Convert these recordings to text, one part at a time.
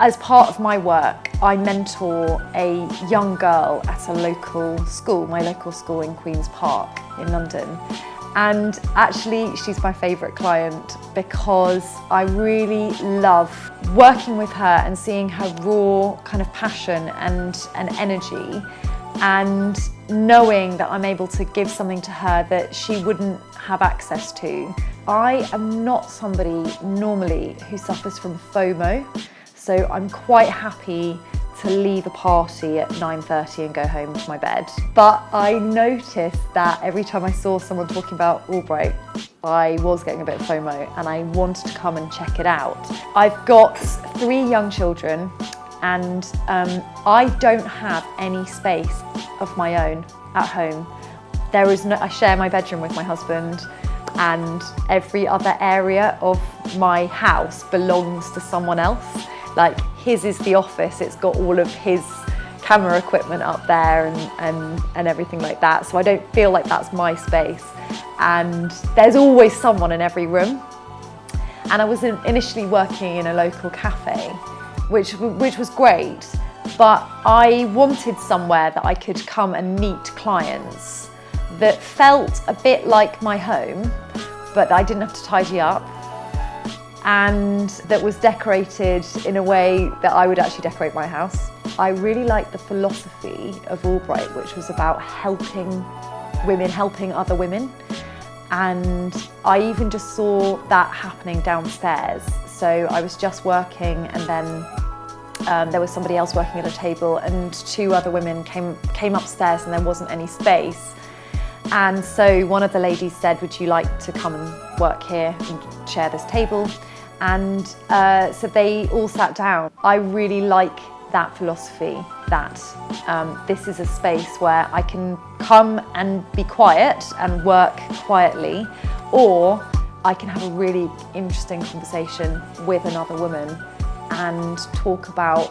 As part of my work, I mentor a young girl at a local school, my local school in Queen's Park in London. And actually, she's my favourite client because I really love working with her and seeing her raw kind of passion and energy, and knowing that I'm able to give something to her that she wouldn't have access to. I am not somebody normally who suffers from FOMO, so I'm quite happy to leave a party at 9:30 and go home to my bed. But I noticed that every time I saw someone talking about Allbright, I was getting a bit of FOMO and I wanted to come and check it out. I've got 3 young children and I don't have any space of my own at home. I share my bedroom with my husband, and every other area of my house belongs to someone else. Like, his is the office, it's got all of his camera equipment up there and everything like that, so I don't feel like that's my space. And there's always someone in every room. And I was initially working in a local cafe, which was great, but I wanted somewhere that I could come and meet clients that felt a bit like my home, but I didn't have to tidy up, and that was decorated in a way that I would actually decorate my house. I really liked the philosophy of Allbright, which was about helping women, helping other women. And I even just saw that happening downstairs. So I was just working, and then there was somebody else working at a table, and 2 other women came upstairs and there wasn't any space. And so one of the ladies said, would you like to come and work here and share this table? And so they all sat down. I really like that philosophy, that this is a space where I can come and be quiet and work quietly, or I can have a really interesting conversation with another woman and talk about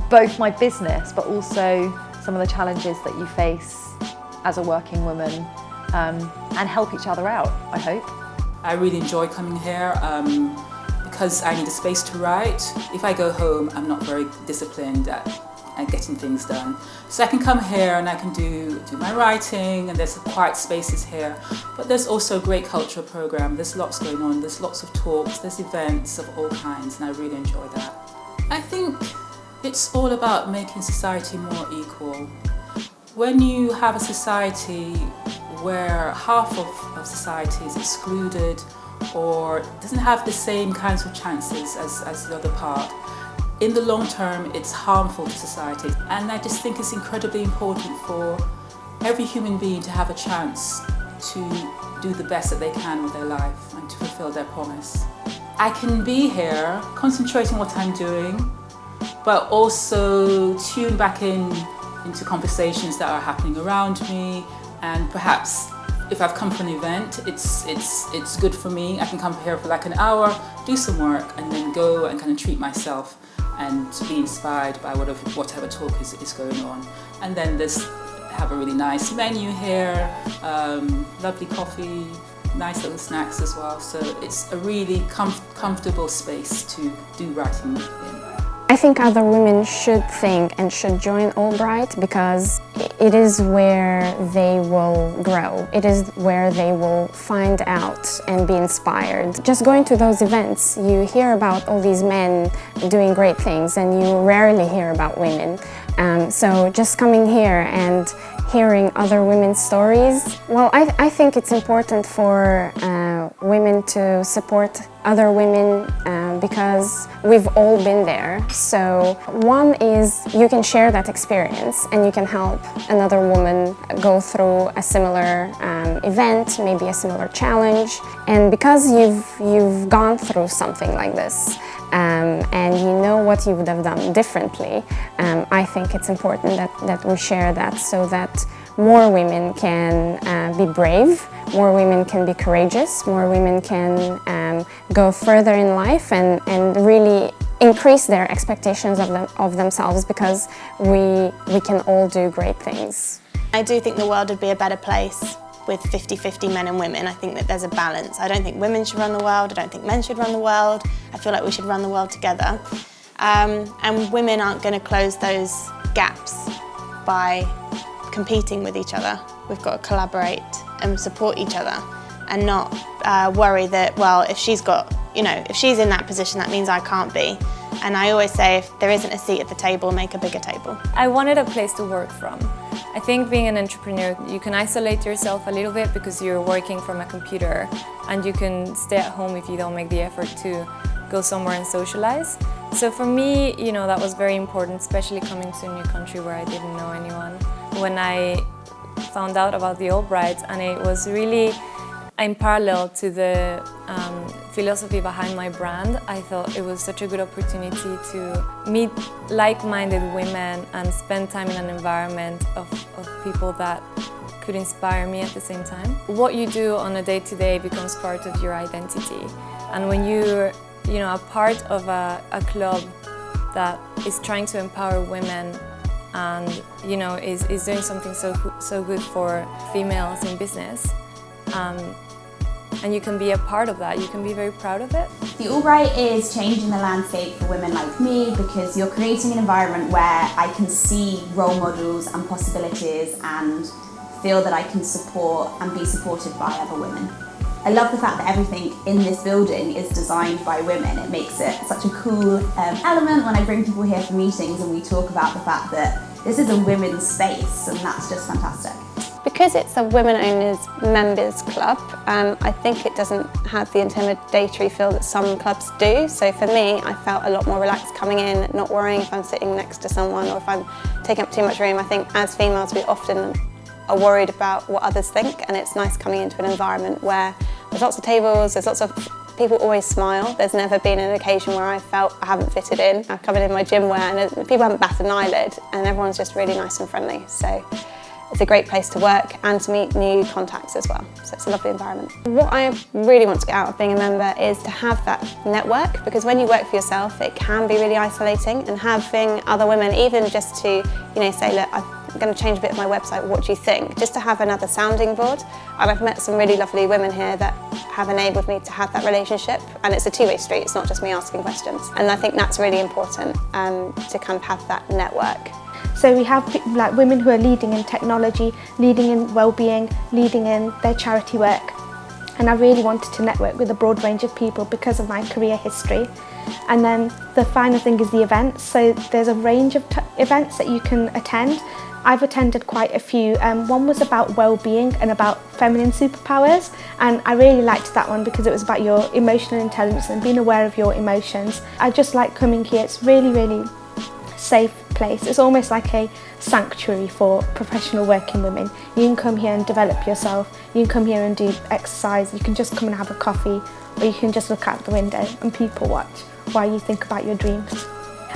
both my business, but also some of the challenges that you face as a working woman, and help each other out, I hope. I really enjoy coming here because I need a space to write. If I go home, I'm not very disciplined at getting things done. So I can come here and I can do my writing, and there's quiet spaces here. But there's also a great cultural program. There's lots going on. There's lots of talks. There's events of all kinds, and I really enjoy that. I think it's all about making society more equal. When you have a society where half of society is excluded or doesn't have the same kinds of chances as the other part, in the long term it's harmful to society. And I just think it's incredibly important for every human being to have a chance to do the best that they can with their life and to fulfill their promise. I can be here concentrating on what I'm doing, but also tune back into conversations that are happening around me, and perhaps if I've come for an event, it's good for me. I can come here for like an hour, do some work, and then go and kind of treat myself and be inspired by whatever talk is going on. And then have a really nice menu here, lovely coffee, nice little snacks as well. So it's a really comfortable space to do writing in. I think other women should think and should join Allbright because it is where they will grow. It is where they will find out and be inspired. Just going to those events, you hear about all these men doing great things, and you rarely hear about women. So just coming here and hearing other women's stories, well, I think it's important for women to support other women because we've all been there. So one is you can share that experience and you can help another woman go through a similar event, maybe a similar challenge. And because you've gone through something like this, and you know what you would have done differently, I think it's important that we share that so that more women can be brave, more women can be courageous, more women can go further in life and really increase their expectations of themselves, because we can all do great things. I do think the world would be a better place with 50-50 men and women. I think that there's a balance. I don't think women should run the world, I don't think men should run the world. I feel like we should run the world together. and women aren't going to close those gaps by competing with each other. We've got to collaborate and support each other and not worry that, well, if she's got, if she's in that position, that means I can't be. And I always say, if there isn't a seat at the table, make a bigger table. I wanted a place to work from. I think being an entrepreneur, you can isolate yourself a little bit because you're working from a computer, and you can stay at home if you don't make the effort to go somewhere and socialize. So for me, that was very important, especially coming to a new country where I didn't know anyone. When I found out about the Allbright, and it was really in parallel to the philosophy behind my brand, I thought it was such a good opportunity to meet like-minded women and spend time in an environment of people that could inspire me at the same time. What you do on a day-to-day becomes part of your identity. And when you're a part of a club that is trying to empower women and is doing something so good for females in business, and you can be a part of that, you can be very proud of it. The Allbright is changing the landscape for women like me because you're creating an environment where I can see role models and possibilities and feel that I can support and be supported by other women. I love the fact that everything in this building is designed by women. It makes it such a cool element when I bring people here for meetings and we talk about the fact that this is a women's space, and that's just fantastic. Because it's a women owners members club, I think it doesn't have the intimidatory feel that some clubs do. So for me, I felt a lot more relaxed coming in, not worrying if I'm sitting next to someone or if I'm taking up too much room. I think as females, we often are worried about what others think, and it's nice coming into an environment where there's lots of tables, there's lots of people always smile. There's never been an occasion where I felt I haven't fitted in. I've come in my gym wear and people haven't batted an eyelid, and everyone's just really nice and friendly. So it's a great place to work and to meet new contacts as well. So it's a lovely environment. What I really want to get out of being a member is to have that network, because when you work for yourself, it can be really isolating, and having other women, even just to say, look, I'm going to change a bit of my website, what do you think? Just to have another sounding board. I've met some really lovely women here that have enabled me to have that relationship, and it's a two-way street, it's not just me asking questions. And I think that's really important to kind of have that network. So we have like women who are leading in technology, leading in well-being, leading in their charity work. And I really wanted to network with a broad range of people because of my career history. And then the final thing is the events. So there's a range of events that you can attend. I've attended quite a few. One was about well-being and about feminine superpowers, and I really liked that one because it was about your emotional intelligence and being aware of your emotions. I just like coming here. It's really, really safe place. It's almost like a sanctuary for professional working women. You can come here and develop yourself. You can come here and do exercise. You can just come and have a coffee, or you can just look out the window and people watch while you think about your dreams.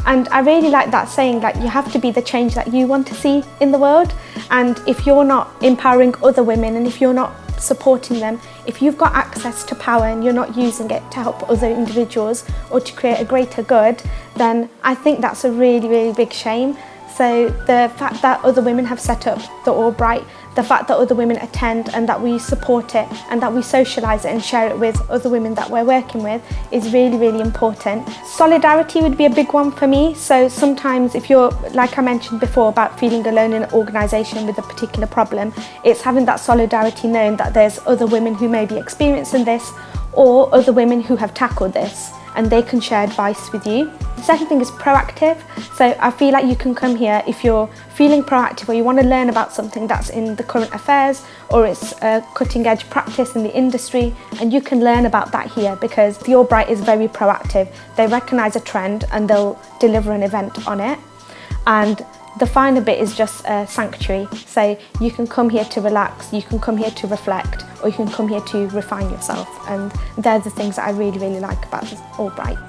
And I really like that saying, like, you have to be the change that you want to see in the world. And if you're not empowering other women, and if you're not supporting them, if you've got access to power and you're not using it to help other individuals or to create a greater good, then I think that's a really, really big shame. So the fact that other women have set up the Allbright, the fact that other women attend and that we support it and that we socialise it and share it with other women that we're working with is really, really important. Solidarity would be a big one for me. So sometimes if you're, like I mentioned before, about feeling alone in an organisation with a particular problem, it's having that solidarity, knowing that there's other women who may be experiencing this or other women who have tackled this, and they can share advice with you. The second thing is proactive. So I feel like you can come here if you're feeling proactive or you want to learn about something that's in the current affairs or it's a cutting edge practice in the industry, and you can learn about that here because the Allbright is very proactive. They recognise a trend and they'll deliver an event on it. And the final bit is just a sanctuary. So you can come here to relax, you can come here to reflect, or you can come here to refine yourself. And they're the things that I really, really like about this Allbright.